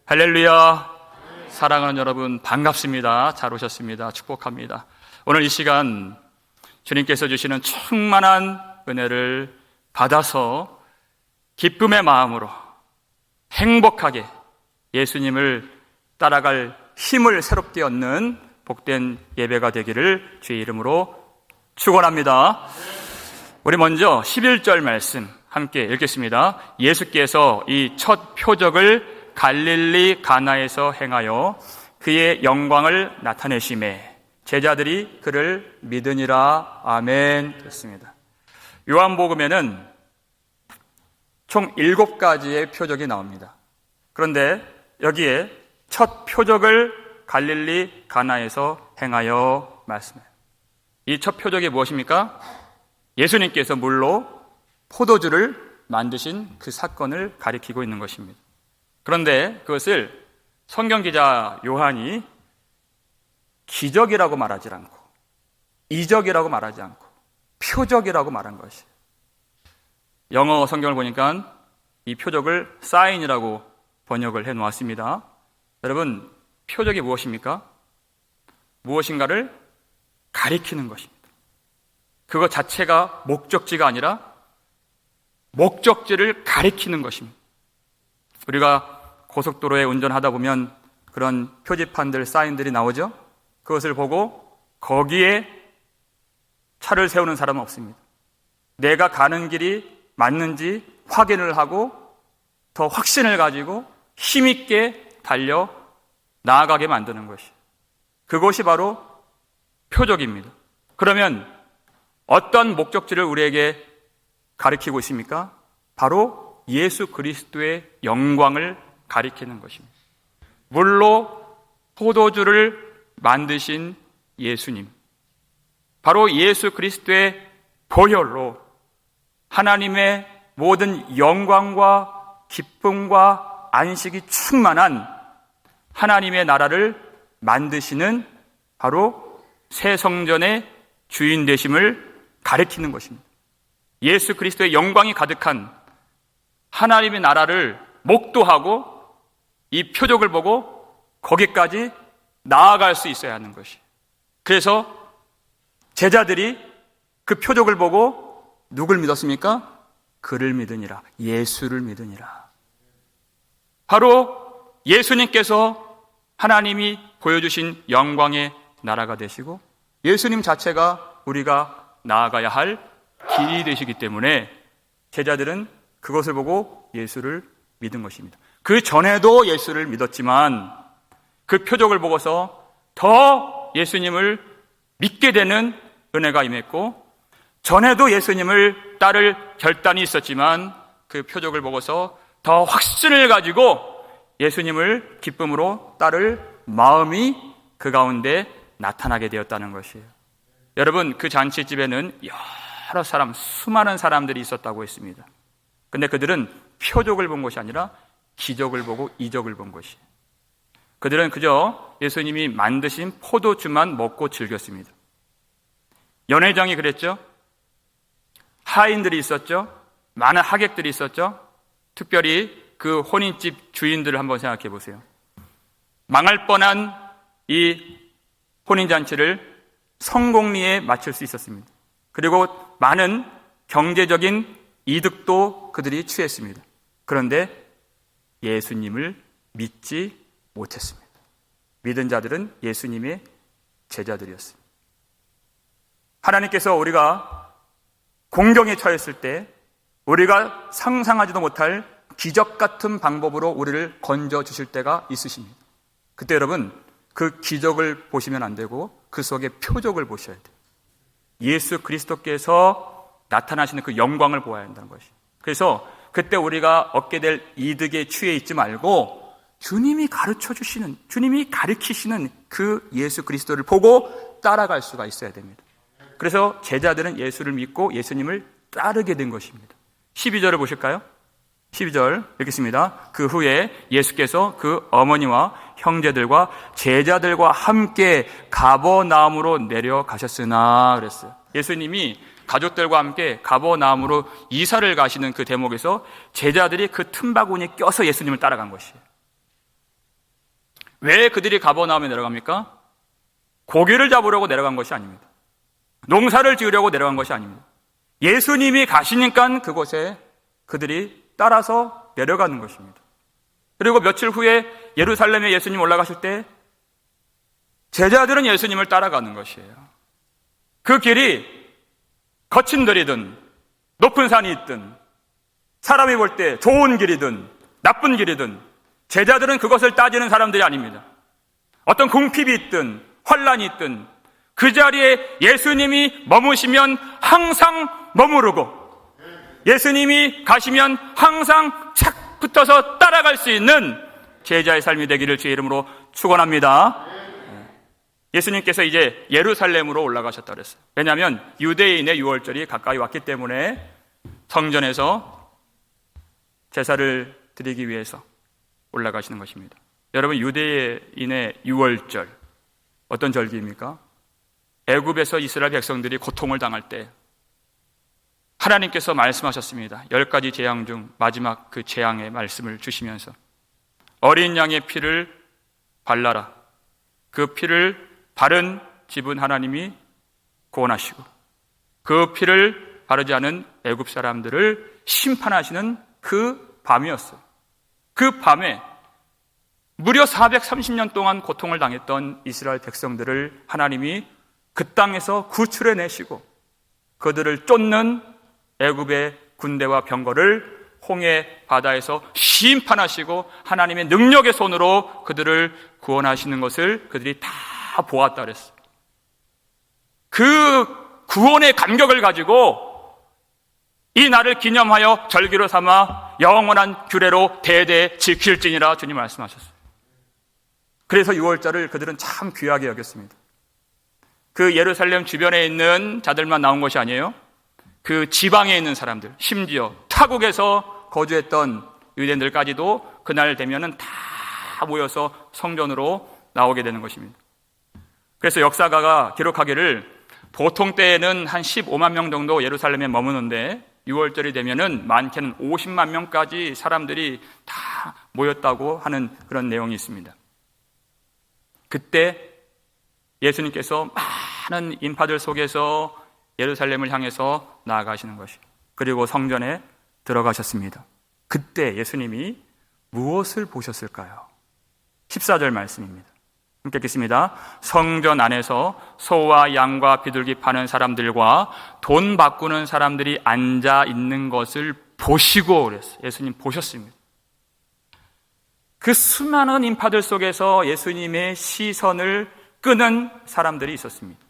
할렐루야. 사랑하는 여러분 반갑습니다. 잘 오셨습니다. 축복합니다. 오늘 이 시간 주님께서 주시는 충만한 은혜를 받아서 기쁨의 마음으로 행복하게 예수님을 따라갈 힘을 새롭게 얻는 복된 예배가 되기를 주의 이름으로 축원합니다. 우리 먼저 11절 말씀 함께 읽겠습니다. 예수께서 이 첫 표적을 갈릴리 가나에서 행하여 그의 영광을 나타내심에 제자들이 그를 믿으니라. 아멘. 됐습니다. 요한복음에는 총 7가지의 표적이 나옵니다. 그런데 여기에 첫 표적을 갈릴리 가나에서 행하여 말씀해요. 이 첫 표적이 무엇입니까? 예수님께서 물로 포도주를 만드신 그 사건을 가리키고 있는 것입니다. 그런데 그것을 성경기자 요한이 기적이라고 말하지 않고 이적이라고 말하지 않고 표적이라고 말한 것이에요. 영어 성경을 보니까 이 표적을 사인이라고 번역을 해 놓았습니다. 여러분, 표적이 무엇입니까? 무엇인가를 가리키는 것입니다. 그것 자체가 목적지가 아니라 목적지를 가리키는 것입니다. 우리가 고속도로에 운전하다 보면 그런 표지판들, 사인들이 나오죠? 그것을 보고 거기에 차를 세우는 사람은 없습니다. 내가 가는 길이 맞는지 확인을 하고 더 확신을 가지고 힘있게 달려 나아가게 만드는 것이, 그것이 바로 표적입니다. 그러면 어떤 목적지를 우리에게 가리키고 있습니까? 바로 예수 그리스도의 영광을 가리키는 것입니다. 물로 포도주를 만드신 예수님, 바로 예수 그리스도의 보혈로 하나님의 모든 영광과 기쁨과 안식이 충만한 하나님의 나라를 만드시는 바로 새 성전의 주인 되심을 가리키는 것입니다. 예수 그리스도의 영광이 가득한 하나님의 나라를 목도하고 이 표적을 보고 거기까지 나아갈 수 있어야 하는 것이. 그래서 제자들이 그 표적을 보고 누굴 믿었습니까? 그를 믿으니라. 예수를 믿으니라. 바로 예수님께서 하나님이 보여주신 영광의 나라가 되시고 예수님 자체가 우리가 나아가야 할 길이 되시기 때문에 제자들은 그것을 보고 예수를 믿은 것입니다. 그 전에도 예수를 믿었지만 그 표적을 보고서 더 예수님을 믿게 되는 은혜가 임했고, 전에도 예수님을 따를 결단이 있었지만 그 표적을 보고서 더 확신을 가지고 예수님을 기쁨으로 따를 마음이 그 가운데 나타나게 되었다는 것이에요. 여러분, 그 잔치집에는 여러 사람, 수많은 사람들이 있었다고 했습니다. 근데 그들은 표적을 본 것이 아니라 기적을 보고 이적을 본 것이에요. 그들은 그저 예수님이 만드신 포도주만 먹고 즐겼습니다. 연회장이 그랬죠. 하인들이 있었죠. 많은 하객들이 있었죠. 특별히 그 혼인집 주인들을 한번 생각해 보세요. 망할 뻔한 이 혼인잔치를 성공리에 마칠 수 있었습니다. 그리고 많은 경제적인 이득도 그들이 취했습니다. 그런데 예수님을 믿지 못했습니다. 믿은 자들은 예수님의 제자들이었습니다. 하나님께서 우리가 공경에 처했을 때 우리가 상상하지도 못할 기적 같은 방법으로 우리를 건져주실 때가 있으십니다. 그때 여러분, 그 기적을 보시면 안 되고 그 속에 표적을 보셔야 돼요. 예수 그리스도께서 나타나시는 그 영광을 보아야 한다는 것이. 그래서 그때 우리가 얻게 될 이득에 취해 있지 말고 주님이 가르쳐 주시는, 주님이 가르치시는 그 예수 그리스도를 보고 따라갈 수가 있어야 됩니다. 그래서 제자들은 예수를 믿고 예수님을 따르게 된 것입니다. 12절을 보실까요? 12절 읽겠습니다. 그 후에 예수께서 그 어머니와 형제들과 제자들과 함께 가버나움으로 내려가셨으나 그랬어요. 예수님이 가족들과 함께 가버나움으로 이사를 가시는 그 대목에서 제자들이 그 틈바구니에 껴서 예수님을 따라간 것이에요. 왜 그들이 가버나움에 내려갑니까? 고기를 잡으려고 내려간 것이 아닙니다. 농사를 지으려고 내려간 것이 아닙니다. 예수님이 가시니까 그곳에 그들이 따라서 내려가는 것입니다. 그리고 며칠 후에 예루살렘에 예수님 올라가실 때 제자들은 예수님을 따라가는 것이에요. 그 길이 거친 들이든 높은 산이 있든 사람이 볼 때 좋은 길이든 나쁜 길이든 제자들은 그것을 따지는 사람들이 아닙니다. 어떤 궁핍이 있든 환란이 있든 그 자리에 예수님이 머무시면 항상 머무르고 예수님이 가시면 항상 착 붙어서 따라갈 수 있는 제자의 삶이 되기를 주의 이름으로 축원합니다. 예수님께서 이제 예루살렘으로 올라가셨다 그랬어요. 왜냐하면 유대인의 유월절이 가까이 왔기 때문에 성전에서 제사를 드리기 위해서 올라가시는 것입니다. 여러분, 유대인의 유월절 어떤 절기입니까? 애굽에서 이스라엘 백성들이 고통을 당할 때 하나님께서 말씀하셨습니다. 10가지 재앙 중 마지막 그 재앙의 말씀을 주시면서 어린 양의 피를 발라라. 그 피를 바른 집은 하나님이 구원하시고 그 피를 바르지 않은 애굽 사람들을 심판하시는 그 밤이었어요. 그 밤에 무려 430년 동안 고통을 당했던 이스라엘 백성들을 하나님이 그 땅에서 구출해 내시고 그들을 쫓는 애굽의 군대와 병거를 홍해 바다에서 심판하시고 하나님의 능력의 손으로 그들을 구원하시는 것을 그들이 다 보았다 그랬어요. 그 구원의 감격을 가지고 이 날을 기념하여 절기로 삼아 영원한 규례로 대대 지킬지니라 주님 말씀하셨어요. 그래서 6월절을 그들은 참 귀하게 여겼습니다. 그 예루살렘 주변에 있는 자들만 나온 것이 아니에요. 그 지방에 있는 사람들, 심지어 타국에서 거주했던 유대인들까지도 그날 되면은 다 모여서 성전으로 나오게 되는 것입니다. 그래서 역사가가 기록하기를 보통 때에는 한 15만 명 정도 예루살렘에 머무는데 6월절이 되면은 많게는 50만 명까지 사람들이 다 모였다고 하는 그런 내용이 있습니다. 그때 예수님께서 많은 인파들 속에서 예루살렘을 향해서 나아가시는 것이, 그리고 성전에 들어가셨습니다. 그때 예수님이 무엇을 보셨을까요? 14절 말씀입니다. 함께 읽겠습니다. 성전 안에서 소와 양과 비둘기 파는 사람들과 돈 바꾸는 사람들이 앉아 있는 것을 보시고 그랬어요. 예수님 보셨습니다. 그 수많은 인파들 속에서 예수님의 시선을 끄는 사람들이 있었습니다.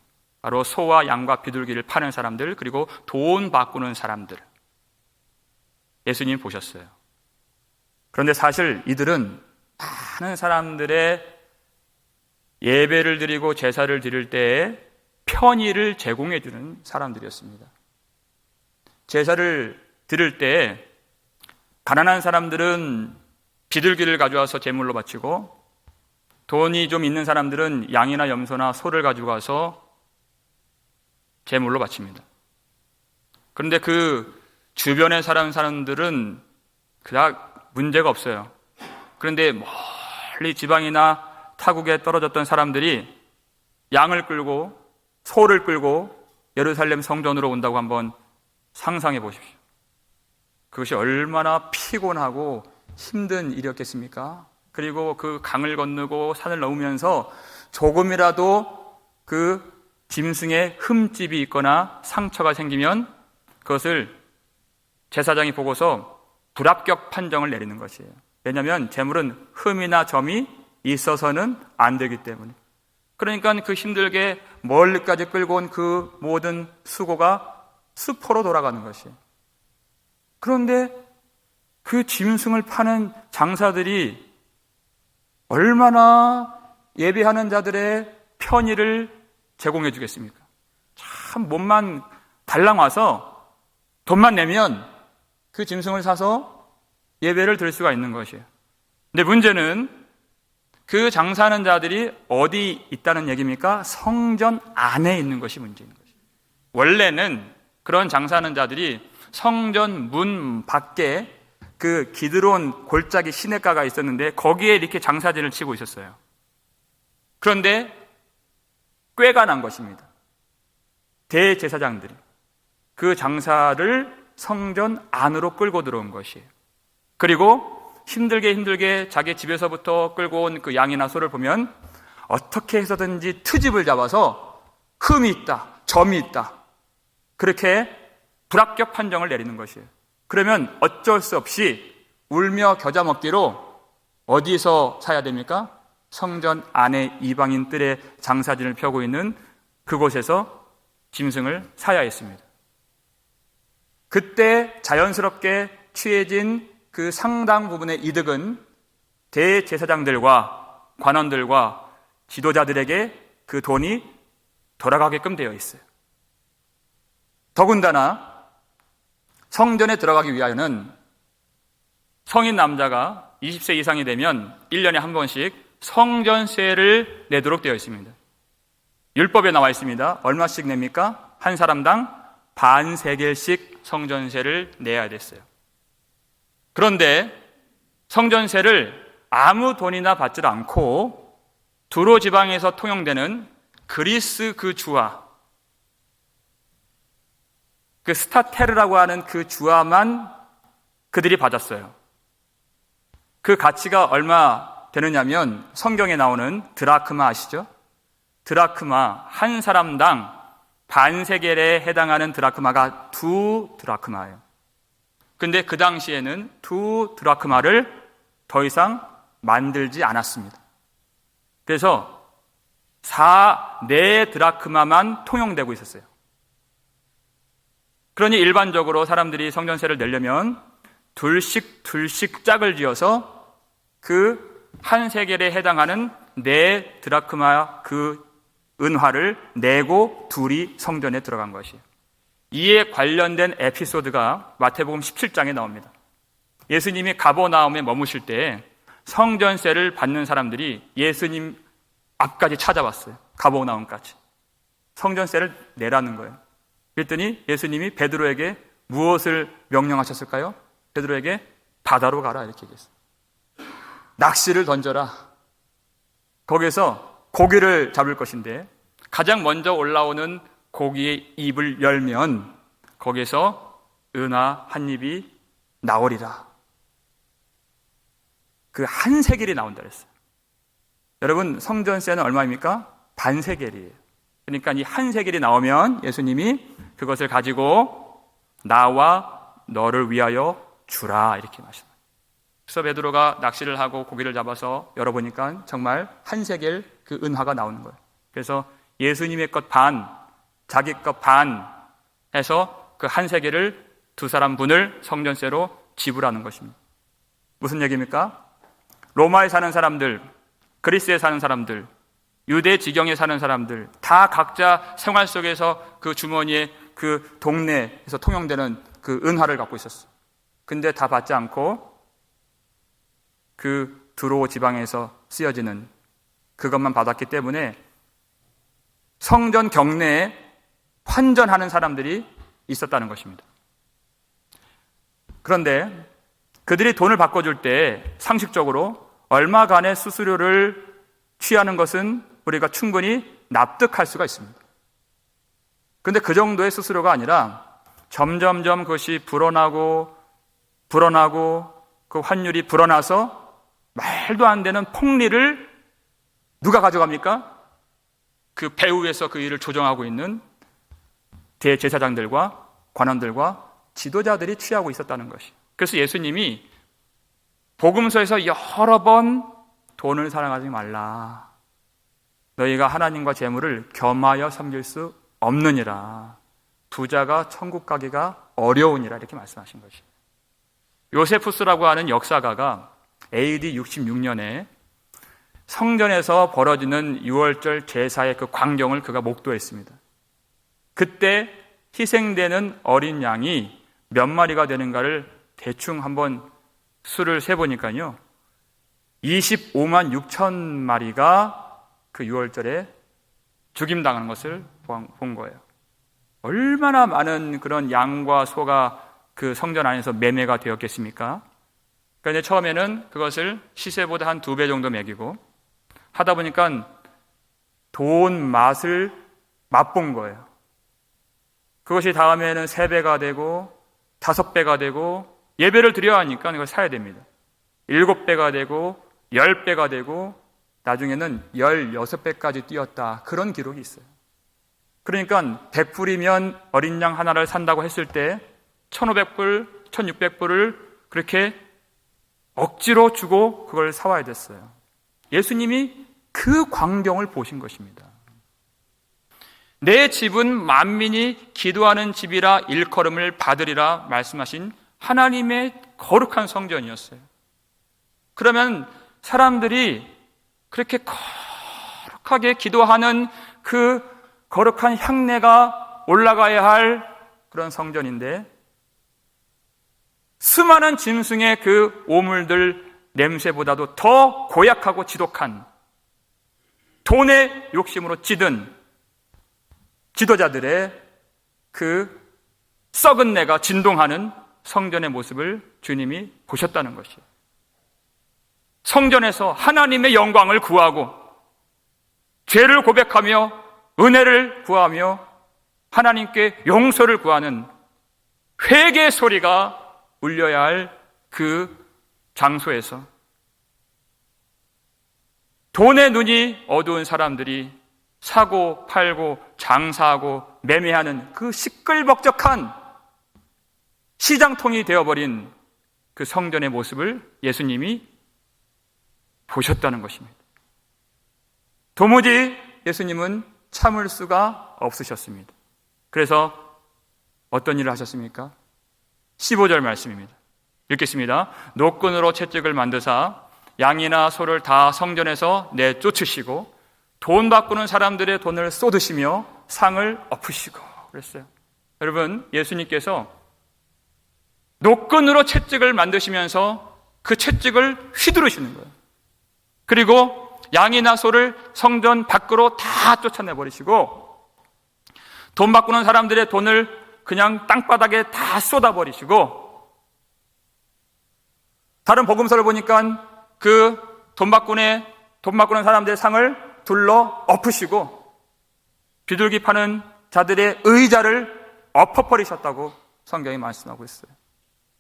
바로 소와 양과 비둘기를 파는 사람들, 그리고 돈 바꾸는 사람들. 예수님이 보셨어요. 그런데 사실 이들은 많은 사람들의 예배를 드리고 제사를 드릴 때에 편의를 제공해 주는 사람들이었습니다. 제사를 드릴 때 가난한 사람들은 비둘기를 가져와서 제물로 바치고, 돈이 좀 있는 사람들은 양이나 염소나 소를 가지고 가서 제물로 바칩니다. 그런데 그 주변에 사는 사람들은 그닥 문제가 없어요. 그런데 멀리 지방이나 타국에 떨어졌던 사람들이 양을 끌고 소를 끌고 예루살렘 성전으로 온다고 한번 상상해 보십시오. 그것이 얼마나 피곤하고 힘든 일이었겠습니까? 그리고 그 강을 건너고 산을 넘으면서 조금이라도 그 짐승에 흠집이 있거나 상처가 생기면 그것을 제사장이 보고서 불합격 판정을 내리는 것이에요. 왜냐하면 제물은 흠이나 점이 있어서는 안 되기 때문에. 그러니까 그 힘들게 멀리까지 끌고 온 그 모든 수고가 수포로 돌아가는 것이에요. 그런데 그 짐승을 파는 장사들이 얼마나 예배하는 자들의 편의를 제공해 주겠습니까? 참 몸만 달랑 와서 돈만 내면 그 짐승을 사서 예배를 드릴 수가 있는 것이에요. 근데 문제는 그 장사하는 자들이 어디 있다는 얘기입니까? 성전 안에 있는 것이 문제인 것이에요. 원래는 그런 장사하는 자들이 성전 문 밖에 그 기드론 골짜기 시냇가가 있었는데 거기에 이렇게 장사진을 치고 있었어요. 그런데 꾀가 난 것입니다. 대제사장들이 그 장사를 성전 안으로 끌고 들어온 것이에요. 그리고 힘들게 자기 집에서부터 끌고 온 그 양이나 소를 보면 어떻게 해서든지 트집을 잡아서 흠이 있다, 점이 있다, 그렇게 불합격 판정을 내리는 것이에요. 그러면 어쩔 수 없이 울며 겨자 먹기로 어디서 사야 됩니까? 성전 안에 이방인 뜰에 장사진을 펴고 있는 그곳에서 짐승을 사야 했습니다. 그때 자연스럽게 취해진 그 상당 부분의 이득은 대제사장들과 관원들과 지도자들에게 그 돈이 돌아가게끔 되어 있어요. 더군다나 성전에 들어가기 위하여는 성인 남자가 20세 이상이 되면 1년에 한 번씩 성전세를 내도록 되어 있습니다. 율법에 나와 있습니다. 얼마씩 냅니까? 한 사람당 반세겔씩 성전세를 내야 됐어요. 그런데 성전세를 아무 돈이나 받지 않고 두로 지방에서 통용되는 그리스 그 주화, 그 스타테르라고 하는 그 주화만 그들이 받았어요. 그 가치가 얼마 되느냐면 성경에 나오는 드라크마 아시죠? 드라크마, 한 사람당 반세겔에 해당하는 드라크마가 2드라크마예요. 근데 그 당시에는 2드라크마를 더 이상 만들지 않았습니다. 그래서 4드라크마만 통용되고 있었어요. 그러니 일반적으로 사람들이 성전세를 내려면 둘씩 짝을 지어서 그 한 세겔에 해당하는 4드라크마 그 은화를 내고 둘이 성전에 들어간 것이에요. 이에 관련된 에피소드가 마태복음 17장에 나옵니다. 예수님이 가버나움에 머무실 때 성전세를 받는 사람들이 예수님 앞까지 찾아왔어요. 가버나움까지. 성전세를 내라는 거예요. 그랬더니 예수님이 베드로에게 무엇을 명령하셨을까요? 베드로에게 바다로 가라 이렇게 얘기했어요. 낚시를 던져라. 거기서 고기를 잡을 것인데 가장 먼저 올라오는 고기의 입을 열면 거기서 은화 한 입이 나오리라. 그 한 세겔이 나온다 그랬어요. 여러분, 성전세는 얼마입니까? 반세겔이에요. 그러니까 이 한 세겔이 나오면 예수님이 그것을 가지고 나와 너를 위하여 주라 이렇게 말씀합니다. 그래서 베드로가 낚시를 하고 고기를 잡아서 열어보니까 정말 한 세겔 그 은화가 나오는 거예요. 그래서 예수님의 것 반, 자기 것 반 해서 그 한 세겔을 두 사람 분을 성전세로 지불하는 것입니다. 무슨 얘기입니까? 로마에 사는 사람들, 그리스에 사는 사람들, 유대 지경에 사는 사람들 다 각자 생활 속에서 그 주머니에 그 동네에서 통용되는 그 은화를 갖고 있었어요. 근데 다 받지 않고 그 두로 지방에서 쓰여지는 그것만 받았기 때문에 성전 경내에 환전하는 사람들이 있었다는 것입니다. 그런데 그들이 돈을 바꿔줄 때 상식적으로 얼마간의 수수료를 취하는 것은 우리가 충분히 납득할 수가 있습니다. 그런데 그 정도의 수수료가 아니라 점점점 그것이 불어나고 그 환율이 불어나서 말도 안 되는 폭리를 누가 가져갑니까? 그 배후에서 그 일을 조정하고 있는 대제사장들과 관원들과 지도자들이 취하고 있었다는 것이. 그래서 예수님이 복음서에서 여러 번 돈을 사랑하지 말라. 너희가 하나님과 재물을 겸하여 섬길 수 없느니라. 부자가 천국 가기가 어려우니라 이렇게 말씀하신 것이에요. 요세푸스라고 하는 역사가가 AD 66년에 성전에서 벌어지는 유월절 제사의 그 광경을 그가 목도했습니다. 그때 희생되는 어린 양이 몇 마리가 되는가를 대충 한번 수를 세보니까요, 25만 6천 마리가 그 유월절에 죽임당하는 것을 본 거예요. 얼마나 많은 그런 양과 소가 그 성전 안에서 매매가 되었겠습니까? 그러니까 처음에는 그것을 시세보다 한 2배 정도 매기고 하다 보니까 돈 맛을 맛본 거예요. 그것이 다음에는 3배가 되고 5배가 되고 예배를 드려야 하니까 이걸 사야 됩니다. 7배가 되고 10배가 되고 나중에는 16배까지 뛰었다. 그런 기록이 있어요. 그러니까 100불이면 어린 양 하나를 산다고 했을 때 1,500불, 1,600불을 그렇게 억지로 주고 그걸 사와야 됐어요. 예수님이 그 광경을 보신 것입니다. 내 집은 만민이 기도하는 집이라 일컬음을 받으리라 말씀하신 하나님의 거룩한 성전이었어요. 그러면 사람들이 그렇게 거룩하게 기도하는 그 거룩한 향내가 올라가야 할 그런 성전인데 수많은 짐승의 그 오물들 냄새보다도 더 고약하고 지독한 돈의 욕심으로 찌든 지도자들의 그 썩은 내가 진동하는 성전의 모습을 주님이 보셨다는 것이에요. 성전에서 하나님의 영광을 구하고 죄를 고백하며 은혜를 구하며 하나님께 용서를 구하는 회개 소리가 울려야 할 그 장소에서 돈의 눈이 어두운 사람들이 사고 팔고 장사하고 매매하는 그 시끌벅적한 시장통이 되어버린 그 성전의 모습을 예수님이 보셨다는 것입니다. 도무지 예수님은 참을 수가 없으셨습니다. 그래서 어떤 일을 하셨습니까? 15절 말씀입니다. 읽겠습니다. 노끈으로 채찍을 만드사 양이나 소를 다 성전에서 내쫓으시고 돈 바꾸는 사람들의 돈을 쏟으시며 상을 엎으시고 그랬어요. 여러분, 예수님께서 노끈으로 채찍을 만드시면서 그 채찍을 휘두르시는 거예요. 그리고 양이나 소를 성전 밖으로 다 쫓아내버리시고 돈 바꾸는 사람들의 돈을 그냥 땅바닥에 다 쏟아버리시고 다른 복음서를 보니까 그 돈 바꾸는 사람들의 상을 둘러 엎으시고 비둘기 파는 자들의 의자를 엎어버리셨다고 성경이 말씀하고 있어요.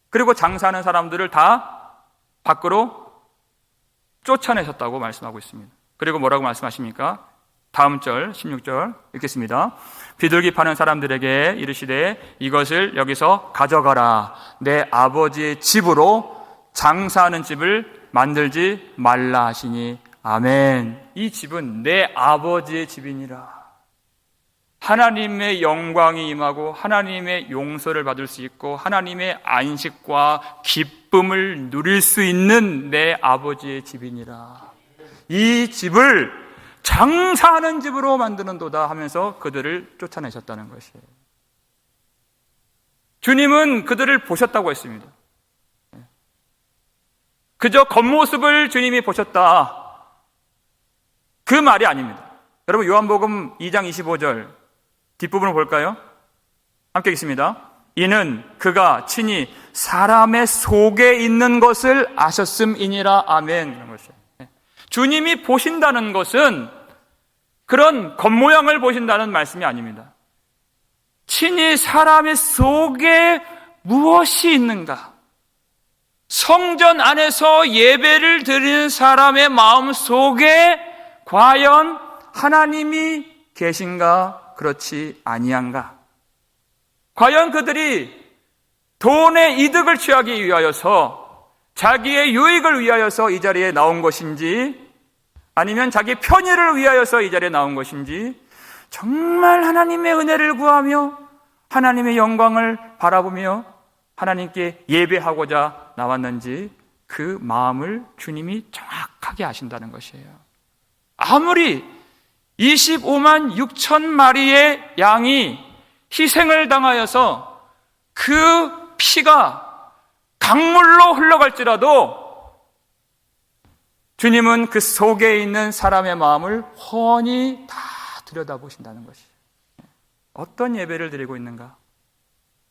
그리고 장사하는 사람들을 다 밖으로 쫓아내셨다고 말씀하고 있습니다. 그리고 뭐라고 말씀하십니까? 다음 절 16절 읽겠습니다. 비둘기 파는 사람들에게 이르시되 이것을 여기서 가져가라. 내 아버지의 집으로 장사하는 집을 만들지 말라 하시니 아멘. 이 집은 내 아버지의 집이니라. 하나님의 영광이 임하고 하나님의 용서를 받을 수 있고 하나님의 안식과 기쁨을 누릴 수 있는 내 아버지의 집이니라. 이 집을 장사하는 집으로 만드는도다 하면서 그들을 쫓아내셨다는 것이에요. 주님은 그들을 보셨다고 했습니다. 그저 겉모습을 주님이 보셨다. 그 말이 아닙니다. 여러분, 요한복음 2장 25절 뒷부분을 볼까요? 함께 읽습니다. 이는 그가 친히 사람의 속에 있는 것을 아셨음이니라. 아멘. 그런 것이에요. 주님이 보신다는 것은 그런 겉모양을 보신다는 말씀이 아닙니다. 친히 사람의 속에 무엇이 있는가? 성전 안에서 예배를 드리는 사람의 마음 속에 과연 하나님이 계신가, 그렇지 아니한가? 과연 그들이 돈의 이득을 취하기 위하여서 자기의 유익을 위하여서 이 자리에 나온 것인지 아니면 자기 편의를 위하여서 이 자리에 나온 것인지 정말 하나님의 은혜를 구하며 하나님의 영광을 바라보며 하나님께 예배하고자 나왔는지 그 마음을 주님이 정확하게 아신다는 것이에요. 아무리 25만 6천 마리의 양이 희생을 당하여서 그 피가 강물로 흘러갈지라도 주님은 그 속에 있는 사람의 마음을 훤히 다 들여다보신다는 것이에요. 어떤 예배를 드리고 있는가?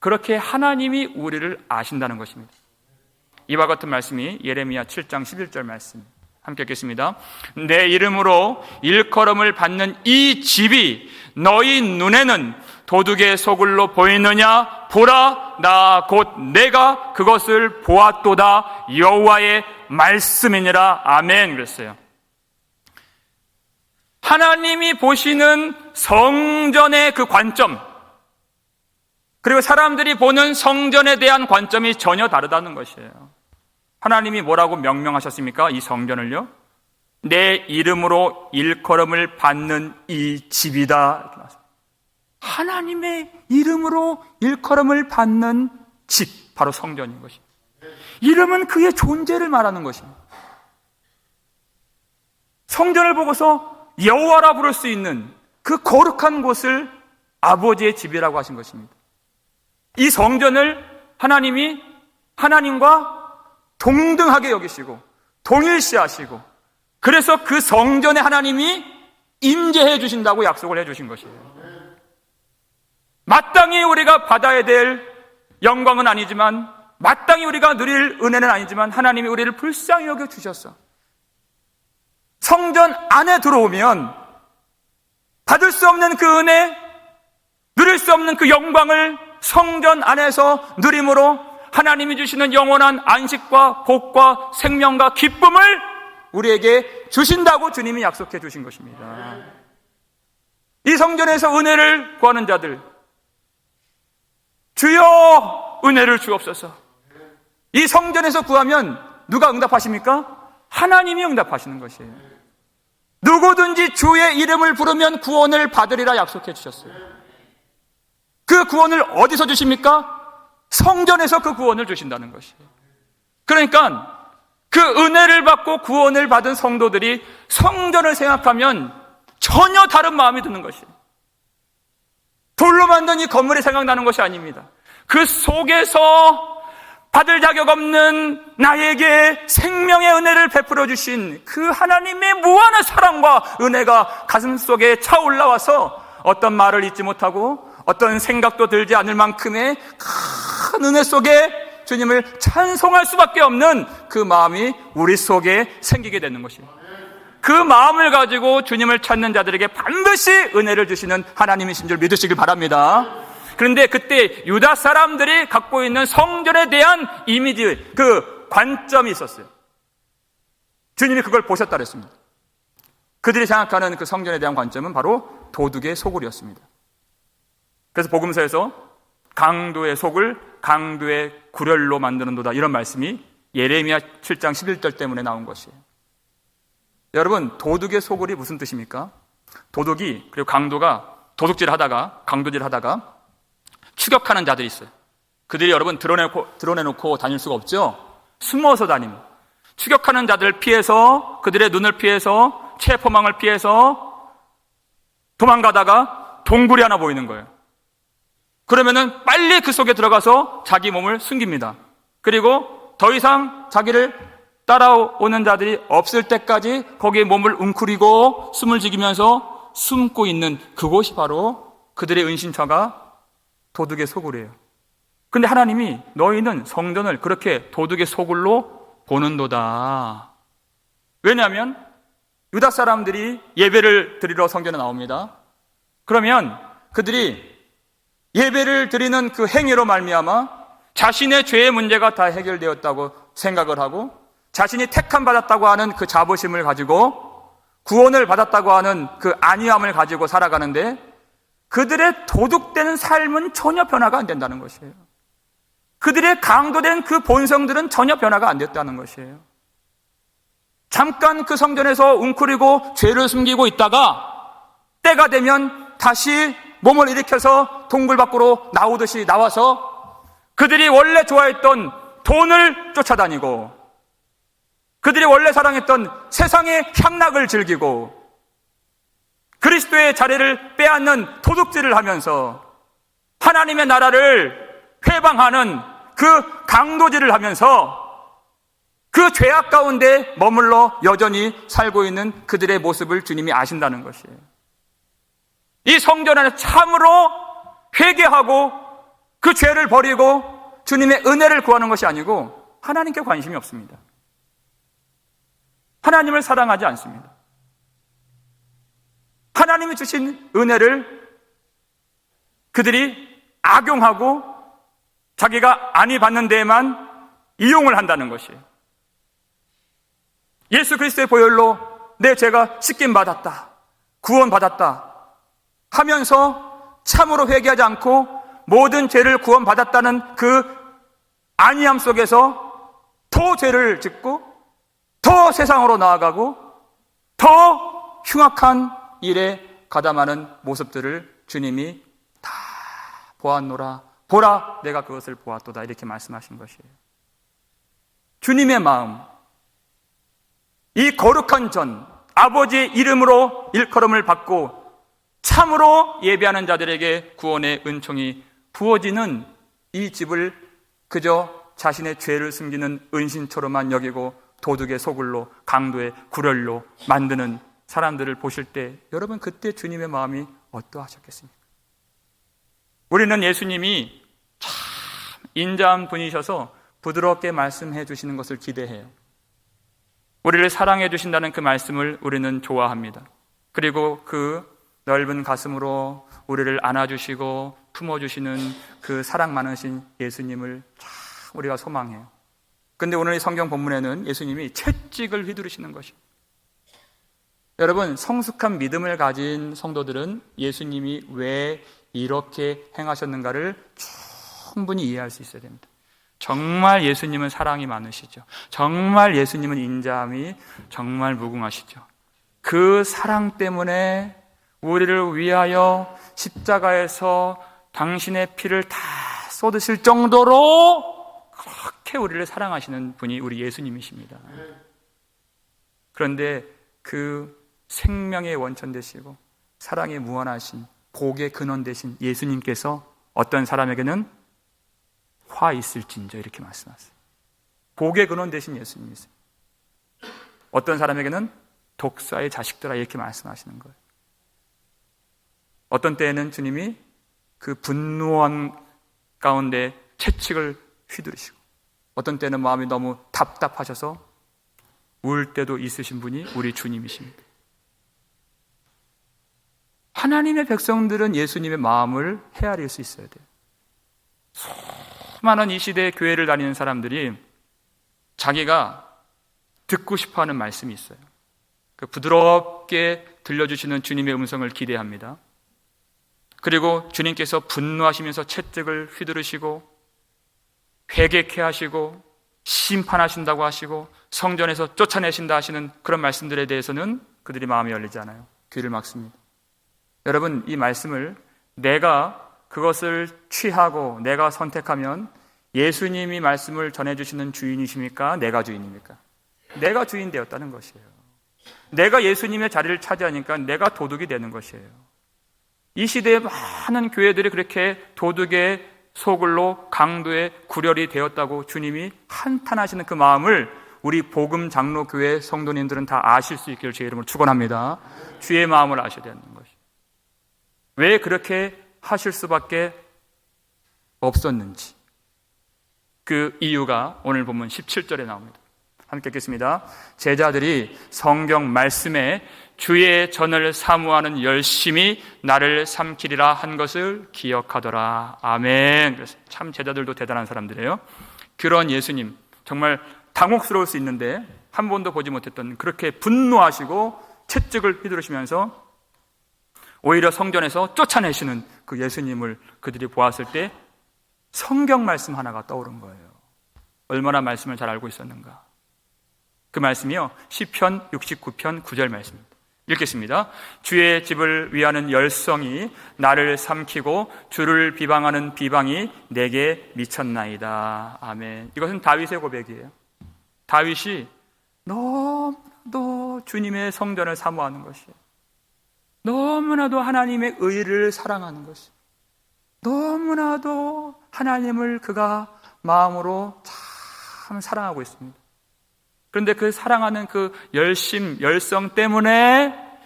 그렇게 하나님이 우리를 아신다는 것입니다. 이와 같은 말씀이 예레미야 7장 11절 말씀. 함께 읽겠습니다. 내 이름으로 일컬음을 받는 이 집이 너희 눈에는 도둑의 소굴로 보이느냐? 보라, 나 곧 내가 그것을 보았도다. 여호와의 말씀이니라. 아멘. 그랬어요. 하나님이 보시는 성전의 그 관점, 그리고 사람들이 보는 성전에 대한 관점이 전혀 다르다는 것이에요. 하나님이 뭐라고 명명하셨습니까? 이 성전을요? 내 이름으로 일컬음을 받는 이 집이다. 이렇게 나왔습니다. 하나님의 이름으로 일컬음을 받는 집, 바로 성전인 것입니다. 이름은 그의 존재를 말하는 것입니다. 성전을 보고서 여호와라 부를 수 있는 그 거룩한 곳을 아버지의 집이라고 하신 것입니다. 이 성전을 하나님이 하나님과 동등하게 여기시고 동일시하시고, 그래서 그 성전에 하나님이 임재해 주신다고 약속을 해 주신 것이에요. 마땅히 우리가 받아야 될 영광은 아니지만, 마땅히 우리가 누릴 은혜는 아니지만, 하나님이 우리를 불쌍히 여겨 주셨어. 성전 안에 들어오면 받을 수 없는 그 은혜, 누릴 수 없는 그 영광을 성전 안에서 누림으로 하나님이 주시는 영원한 안식과 복과 생명과 기쁨을 우리에게 주신다고 주님이 약속해 주신 것입니다. 이 성전에서 은혜를 구하는 자들, 주여 은혜를 주옵소서. 이 성전에서 구하면 누가 응답하십니까? 하나님이 응답하시는 것이에요. 누구든지 주의 이름을 부르면 구원을 받으리라 약속해 주셨어요. 그 구원을 어디서 주십니까? 성전에서 그 구원을 주신다는 것이에요. 그러니까 그 은혜를 받고 구원을 받은 성도들이 성전을 생각하면 전혀 다른 마음이 드는 것이에요. 돌로 만든 이 건물이 생각나는 것이 아닙니다. 그 속에서 받을 자격 없는 나에게 생명의 은혜를 베풀어 주신 그 하나님의 무한한 사랑과 은혜가 가슴 속에 차올라와서 어떤 말을 잊지 못하고 어떤 생각도 들지 않을 만큼의 큰 은혜 속에 주님을 찬송할 수밖에 없는 그 마음이 우리 속에 생기게 되는 것이에요. 그 마음을 가지고 주님을 찾는 자들에게 반드시 은혜를 주시는 하나님이신 줄 믿으시길 바랍니다. 그런데 그때 유다 사람들이 갖고 있는 성전에 대한 이미지, 그 관점이 있었어요. 주님이 그걸 보셨다 그랬습니다. 그들이 생각하는 그 성전에 대한 관점은 바로 도둑의 소굴이었습니다. 그래서 복음서에서 강도의 속을 강도의 구렬로 만드는도다, 이런 말씀이 예레미야 7장 11절 때문에 나온 것이에요. 여러분, 도둑의 소굴이 무슨 뜻입니까? 도둑이, 그리고 강도가 강도질 하다가 추격하는 자들이 있어요. 그들이 여러분 드러내놓고 다닐 수가 없죠. 숨어서 다닙니다. 추격하는 자들을 피해서, 그들의 눈을 피해서, 체포망을 피해서 도망가다가 동굴이 하나 보이는 거예요. 그러면은 빨리 그 속에 들어가서 자기 몸을 숨깁니다. 그리고 더 이상 자기를 따라오는 자들이 없을 때까지 거기에 몸을 웅크리고 숨을 죽이면서 숨고 있는 그곳이 바로 그들의 은신처가 도둑의 소굴이에요. 근데 하나님이 너희는 성전을 그렇게 도둑의 소굴로 보는도다. 왜냐하면 유다 사람들이 예배를 드리러 성전에 나옵니다. 그러면 그들이 예배를 드리는 그 행위로 말미암아 자신의 죄의 문제가 다 해결되었다고 생각을 하고, 자신이 택함 받았다고 하는 그 자부심을 가지고, 구원을 받았다고 하는 그 안위함을 가지고 살아가는데, 그들의 도둑되는 삶은 전혀 변화가 안 된다는 것이에요. 그들의 강도된 그 본성들은 전혀 변화가 안 됐다는 것이에요. 잠깐 그 성전에서 웅크리고 죄를 숨기고 있다가 때가 되면 다시 몸을 일으켜서 동굴 밖으로 나오듯이 나와서 그들이 원래 좋아했던 돈을 쫓아다니고, 그들이 원래 사랑했던 세상의 향락을 즐기고, 그리스도의 자리를 빼앗는 도둑질을 하면서 하나님의 나라를 회방하는 그 강도질을 하면서 그 죄악 가운데 머물러 여전히 살고 있는 그들의 모습을 주님이 아신다는 것이에요. 이 성전 안에 참으로 회개하고 그 죄를 버리고 주님의 은혜를 구하는 것이 아니고 하나님께 관심이 없습니다. 하나님을 사랑하지 않습니다. 하나님이 주신 은혜를 그들이 악용하고 자기가 안위 받는 데에만 이용을 한다는 것이에요. 예수 그리스도의 보혈로 내 죄가 씻김 받았다, 구원 받았다 하면서 참으로 회개하지 않고 모든 죄를 구원 받았다는 그 안위함 속에서 더 죄를 짓고 더 세상으로 나아가고 더 흉악한 일에 가담하는 모습들을 주님이 다 보았노라. 보라, 내가 그것을 보았도다. 이렇게 말씀하신 것이에요. 주님의 마음, 이 거룩한 전, 아버지의 이름으로 일컬음을 받고 참으로 예배하는 자들에게 구원의 은총이 부어지는 이 집을 그저 자신의 죄를 숨기는 은신처로만 여기고 도둑의 소굴로, 강도의 구렬로 만드는 사람들을 보실 때 여러분 그때 주님의 마음이 어떠하셨겠습니까? 우리는 예수님이 참 인자한 분이셔서 부드럽게 말씀해 주시는 것을 기대해요. 우리를 사랑해 주신다는 그 말씀을 우리는 좋아합니다. 그리고 그 넓은 가슴으로 우리를 안아주시고 품어주시는 그 사랑 많으신 예수님을 참 우리가 소망해요. 그런데 오늘 이 성경 본문에는 예수님이 채찍을 휘두르시는 것입니다. 여러분, 성숙한 믿음을 가진 성도들은 예수님이 왜 이렇게 행하셨는가를 충분히 이해할 수 있어야 됩니다. 정말 예수님은 사랑이 많으시죠. 정말 예수님은 인자함이 정말 무궁하시죠. 그 사랑 때문에 우리를 위하여 십자가에서 당신의 피를 다 쏟으실 정도로 그렇게 우리를 사랑하시는 분이 우리 예수님이십니다. 그런데 그 생명의 원천 되시고 사랑의 무한하신 복의 근원 되신 예수님께서 어떤 사람에게는 화 있을진저 이렇게 말씀하세요. 복의 근원 되신 예수님이세요. 어떤 사람에게는 독사의 자식들아 이렇게 말씀하시는 거예요. 어떤 때에는 주님이 그 분노한 가운데 채찍을 휘두르시고 어떤 때는 마음이 너무 답답하셔서 울 때도 있으신 분이 우리 주님이십니다. 하나님의 백성들은 예수님의 마음을 헤아릴 수 있어야 돼요. 수많은 이 시대의 교회를 다니는 사람들이 자기가 듣고 싶어하는 말씀이 있어요. 그 부드럽게 들려주시는 주님의 음성을 기대합니다. 그리고 주님께서 분노하시면서 채찍을 휘두르시고 회개케 하시고 심판하신다고 하시고 성전에서 쫓아내신다 하시는 그런 말씀들에 대해서는 그들이 마음이 열리지 않아요. 귀를 막습니다. 여러분, 이 말씀을 내가 그것을 취하고 내가 선택하면 예수님이 말씀을 전해주시는 주인이십니까? 내가 주인입니까? 내가 주인 되었다는 것이에요. 내가 예수님의 자리를 차지하니까 내가 도둑이 되는 것이에요. 이 시대에 많은 교회들이 그렇게 도둑의 소굴로 강도의 구렬이 되었다고 주님이 한탄하시는 그 마음을 우리 복음 장로교회 성도님들은 다 아실 수 있기를 주의 이름으로 축원합니다. 주의 마음을 아셔야 되는 것이에요. 왜 그렇게 하실 수밖에 없었는지 그 이유가 오늘 본문 17절에 나옵니다. 함께 읽겠습니다. 제자들이 성경 말씀에 주의 전을 사모하는 열심히 나를 삼키리라 한 것을 기억하더라. 아멘. 그래서 참 제자들도 대단한 사람들이에요. 그런 예수님 정말 당혹스러울 수 있는데 한 번도 보지 못했던 그렇게 분노하시고 채찍을 휘두르시면서 오히려 성전에서 쫓아내시는 그 예수님을 그들이 보았을 때 성경 말씀 하나가 떠오른 거예요. 얼마나 말씀을 잘 알고 있었는가. 그 말씀이요, 시편 69편 9절 말씀입니다. 읽겠습니다. 주의 집을 위하는 열성이 나를 삼키고 주를 비방하는 비방이 내게 미쳤나이다. 아멘. 이것은 다윗의 고백이에요. 다윗이 너무나도 주님의 성전을 사모하는 것이에요. 너무나도 하나님의 의를 사랑하는 것이에요. 너무나도 하나님을 그가 마음으로 참 사랑하고 있습니다. 그런데 그 사랑하는 그 열성 때문에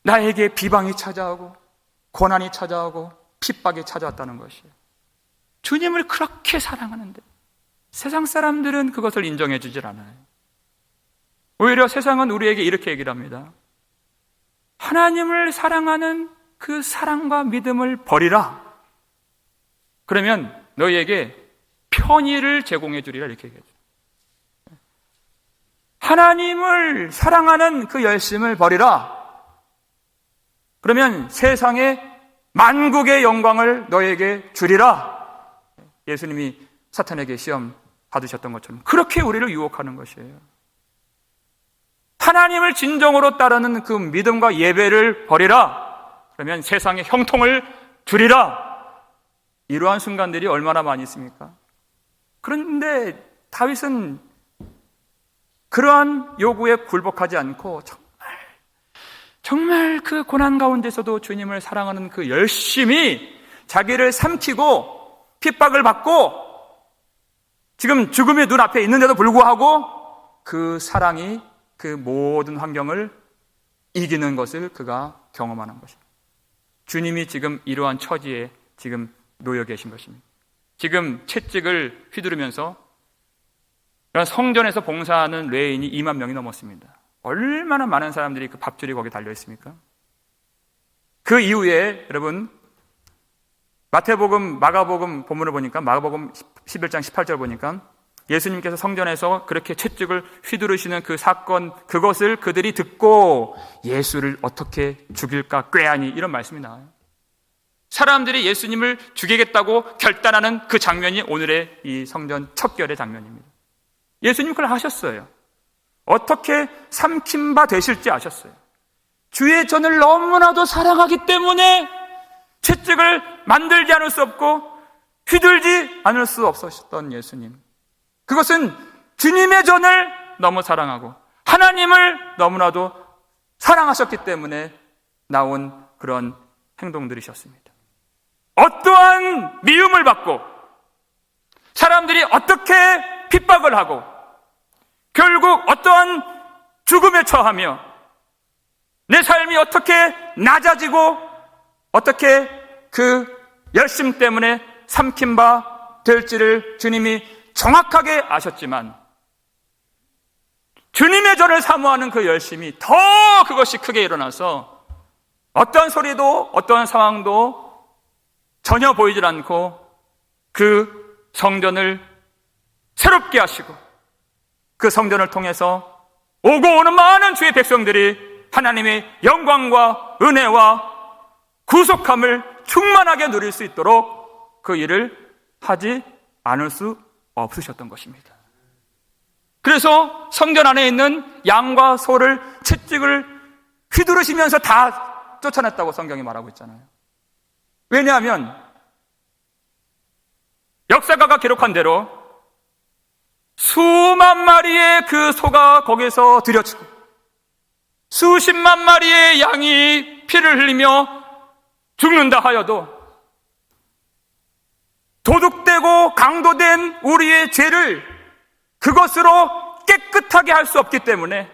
나에게 비방이 찾아오고 고난이 찾아오고 핍박이 찾아왔다는 것이에요. 주님을 그렇게 사랑하는데 세상 사람들은 그것을 인정해 주질 않아요. 오히려 세상은 우리에게 이렇게 얘기를 합니다. 하나님을 사랑하는 그 사랑과 믿음을 버리라. 그러면 너희에게 편의를 제공해 주리라 이렇게 얘기하죠. 하나님을 사랑하는 그 열심을 버리라. 그러면 세상의 만국의 영광을 너에게 주리라. 예수님이 사탄에게 시험 받으셨던 것처럼 그렇게 우리를 유혹하는 것이에요. 하나님을 진정으로 따르는 그 믿음과 예배를 버리라. 그러면 세상의 형통을 주리라. 이러한 순간들이 얼마나 많이 있습니까? 그런데 다윗은 그러한 요구에 굴복하지 않고 정말 그 고난 가운데서도 주님을 사랑하는 그 열심이 자기를 삼키고 핍박을 받고 지금 죽음의 눈앞에 있는데도 불구하고 그 사랑이 그 모든 환경을 이기는 것을 그가 경험하는 것입니다. 주님이 지금 이러한 처지에 지금 놓여 계신 것입니다. 지금 채찍을 휘두르면서 성전에서 봉사하는 레인이 2만 명이 넘었습니다. 얼마나 많은 사람들이 그 밥줄이 거기에 달려 있습니까? 그 이후에 여러분 마태복음, 마가복음 본문을 보니까 마가복음 11장 18절 보니까 예수님께서 성전에서 그렇게 채찍을 휘두르시는 그 사건, 그것을 그들이 듣고 예수를 어떻게 죽일까 꾀하니 이런 말씀이 나와요. 사람들이 예수님을 죽이겠다고 결단하는 그 장면이 오늘의 이 성전 척결의 장면입니다. 예수님 그걸 아셨어요. 어떻게 삼킨 바 되실지 아셨어요. 주의 전을 너무나도 사랑하기 때문에 채찍을 만들지 않을 수 없고 휘둘지 않을 수 없었던 예수님. 그것은 주님의 전을 너무 사랑하고 하나님을 너무나도 사랑하셨기 때문에 나온 그런 행동들이셨습니다. 어떠한 미움을 받고 사람들이 어떻게 핍박을 하고 결국 어떠한 죽음에 처하며 내 삶이 어떻게 낮아지고 어떻게 그 열심 때문에 삼킨 바 될지를 주님이 정확하게 아셨지만 주님의 전을 사모하는 그 열심이 더 그것이 크게 일어나서 어떠한 소리도 어떠한 상황도 전혀 보이질 않고 그 성전을 새롭게 하시고 그 성전을 통해서 오고 오는 많은 주의 백성들이 하나님의 영광과 은혜와 구속함을 충만하게 누릴 수 있도록 그 일을 하지 않을 수 없으셨던 것입니다. 그래서 성전 안에 있는 양과 소를 채찍을 휘두르시면서 다 쫓아냈다고 성경이 말하고 있잖아요. 왜냐하면 역사가가 기록한 대로 수만 마리의 그 소가 거기서 들여치고 수십만 마리의 양이 피를 흘리며 죽는다 하여도 도둑되고 강도된 우리의 죄를 그것으로 깨끗하게 할 수 없기 때문에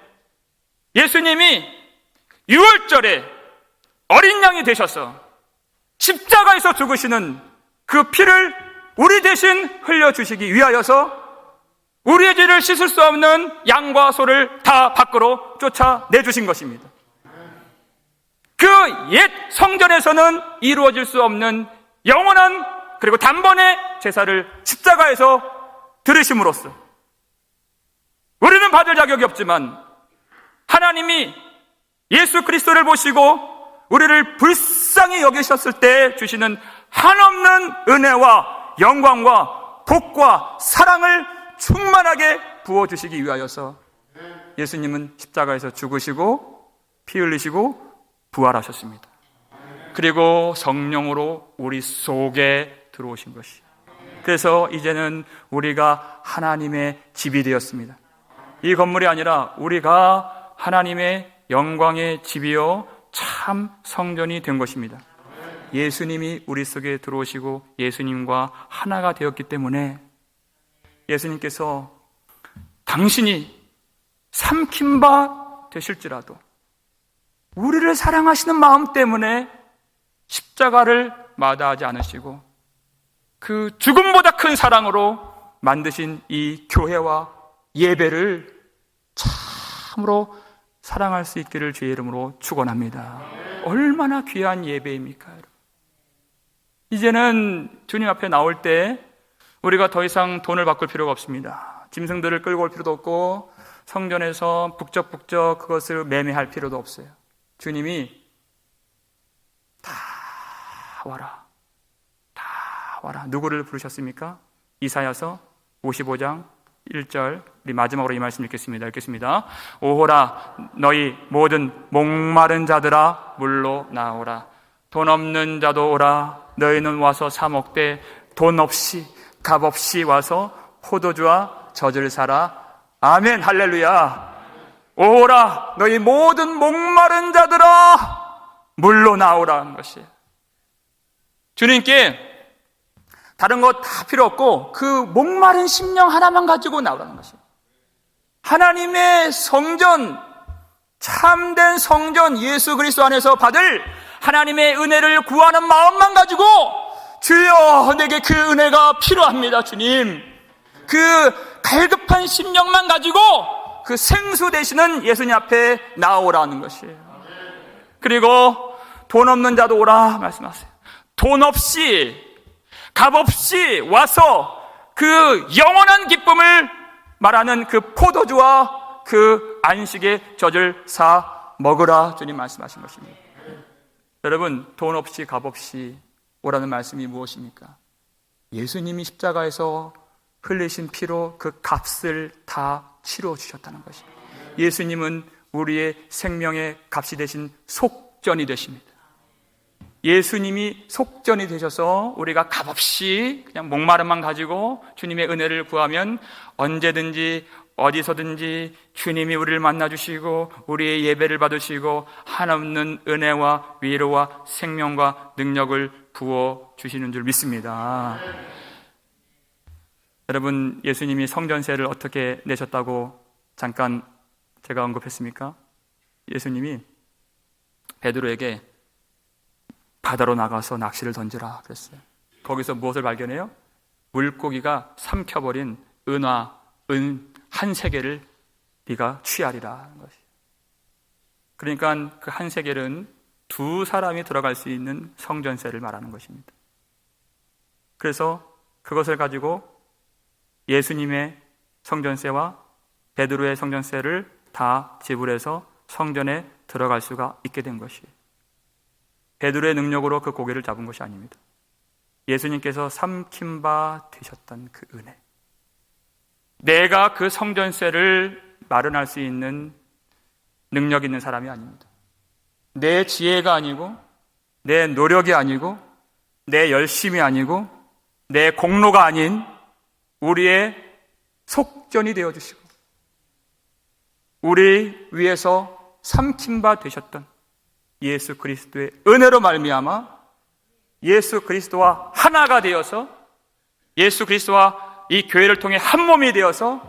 예수님이 6월절에 어린 양이 되셔서 십자가에서 죽으시는 그 피를 우리 대신 흘려주시기 위하여서 우리의 죄를 씻을 수 없는 양과 소를 다 밖으로 쫓아내주신 것입니다. 그 옛 성전에서는 이루어질 수 없는 영원한 그리고 단번에 제사를 십자가에서 들으심으로써 우리는 받을 자격이 없지만 하나님이 예수 그리스도를 보시고 우리를 불쌍히 여기셨을 때 주시는 한없는 은혜와 영광과 복과 사랑을 충만하게 부어주시기 위하여서 예수님은 십자가에서 죽으시고 피 흘리시고 부활하셨습니다. 그리고 성령으로 우리 속에 들어오신 것이. 그래서 이제는 우리가 하나님의 집이 되었습니다. 이 건물이 아니라 우리가 하나님의 영광의 집이요 참 성전이 된 것입니다. 예수님이 우리 속에 들어오시고 예수님과 하나가 되었기 때문에 예수님께서 당신이 삼킨 바 되실지라도 우리를 사랑하시는 마음 때문에 십자가를 마다하지 않으시고 그 죽음보다 큰 사랑으로 만드신 이 교회와 예배를 참 참으로 사랑할 수 있기를 주의 이름으로 축원합니다. 얼마나 귀한 예배입니까, 여러분? 이제는 주님 앞에 나올 때 우리가 더 이상 돈을 바꿀 필요가 없습니다. 짐승들을 끌고 올 필요도 없고 성전에서 북적북적 그것을 매매할 필요도 없어요. 주님이 다 와라, 다 와라. 누구를 부르셨습니까? 이사야서 55장 1절, 우리 마지막으로 이 말씀 읽겠습니다. 오호라, 너희 모든 목마른 자들아 물로 나오라. 돈 없는 자도 오라. 너희는 와서 사 먹되 돈 없이 값 없이 와서 포도주와 젖을 사라. 아멘, 할렐루야. 오라, 너희 모든 목마른 자들아 물로 나오라는 것이에요. 주님께 다른 거 다 필요 없고 그 목마른 심령 하나만 가지고 나오라는 것이에요. 하나님의 성전, 참된 성전 예수 그리스도 안에서 받을 하나님의 은혜를 구하는 마음만 가지고 주여, 내게 그 은혜가 필요합니다. 주님, 그 갈급한 심령만 가지고 그 생수 되시는 예수님 앞에 나오라는 것이에요. 그리고 돈 없는 자도 오라 말씀하세요. 돈 없이 값 없이 와서 그 영원한 기쁨을 말하는 그 포도주와 그 안식의 젖을 사 먹으라 주님 말씀하신 것입니다. 여러분, 돈 없이 값 없이 오라는 말씀이 무엇입니까? 예수님이 십자가에서 흘리신 피로 그 값을 다 치러 주셨다는 것입니다. 예수님은 우리의 생명의 값이 되신 속전이 되십니다. 예수님이 속전이 되셔서 우리가 값없이 그냥 목마름만 가지고 주님의 은혜를 구하면 언제든지 어디서든지 주님이 우리를 만나주시고 우리의 예배를 받으시고 한없는 은혜와 위로와 생명과 능력을 부어주시는 줄 믿습니다. 여러분, 예수님이 성전세를 어떻게 내셨다고 잠깐 제가 언급했습니까? 예수님이 베드로에게 바다로 나가서 낚시를 던지라 그랬어요. 거기서 무엇을 발견해요? 물고기가 삼켜버린 은 한 세겔을 네가 취하리라 하는 것이에요. 그러니까 그 한 세겔은 두 사람이 들어갈 수 있는 성전세를 말하는 것입니다. 그래서 그것을 가지고 예수님의 성전세와 베드로의 성전세를 다 지불해서 성전에 들어갈 수가 있게 된 것이에요. 베드로의 능력으로 그 고기를 잡은 것이 아닙니다. 예수님께서 삼킨 바 되셨던 그 은혜, 내가 그 성전세를 마련할 수 있는 능력 있는 사람이 아닙니다. 내 지혜가 아니고 내 노력이 아니고 내 열심이 아니고 내 공로가 아닌 우리의 속전이 되어주시고 우리 위해서 삼킨 바 되셨던 예수 그리스도의 은혜로 말미암아 예수 그리스도와 하나가 되어서 예수 그리스도와 이 교회를 통해 한 몸이 되어서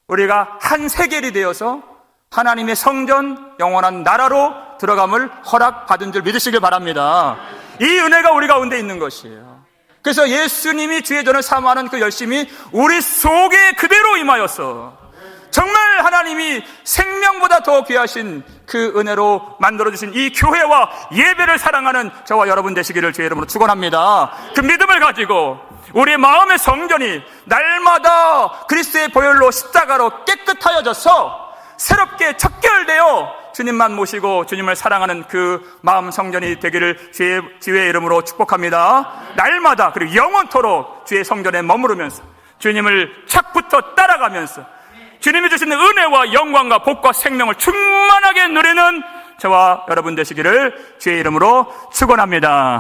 우리가 한 세겔이 되어서 하나님의 성전 영원한 나라로 들어감을 허락받은 줄 믿으시길 바랍니다. 이 은혜가 우리 가운데 있는 것이에요. 그래서 예수님이 주의 전을 사모하는 그 열심이 우리 속에 그대로 임하였어. 정말 하나님이 생명보다 더 귀하신 그 은혜로 만들어주신 이 교회와 예배를 사랑하는 저와 여러분 되시기를 주의 이름으로 축원합니다. 그 믿음을 가지고 우리의 마음의 성전이 날마다 그리스도의 보혈로 십자가로 깨끗하여져서 새롭게 척결되어 주님만 모시고 주님을 사랑하는 그 마음 성전이 되기를 주의 이름으로 축복합니다. 날마다 그리고 영원토록 주의 성전에 머무르면서 주님을 착부터 따라가면서 주님이 주시는 은혜와 영광과 복과 생명을 충만하게 누리는 저와 여러분 되시기를 주의 이름으로 축원합니다.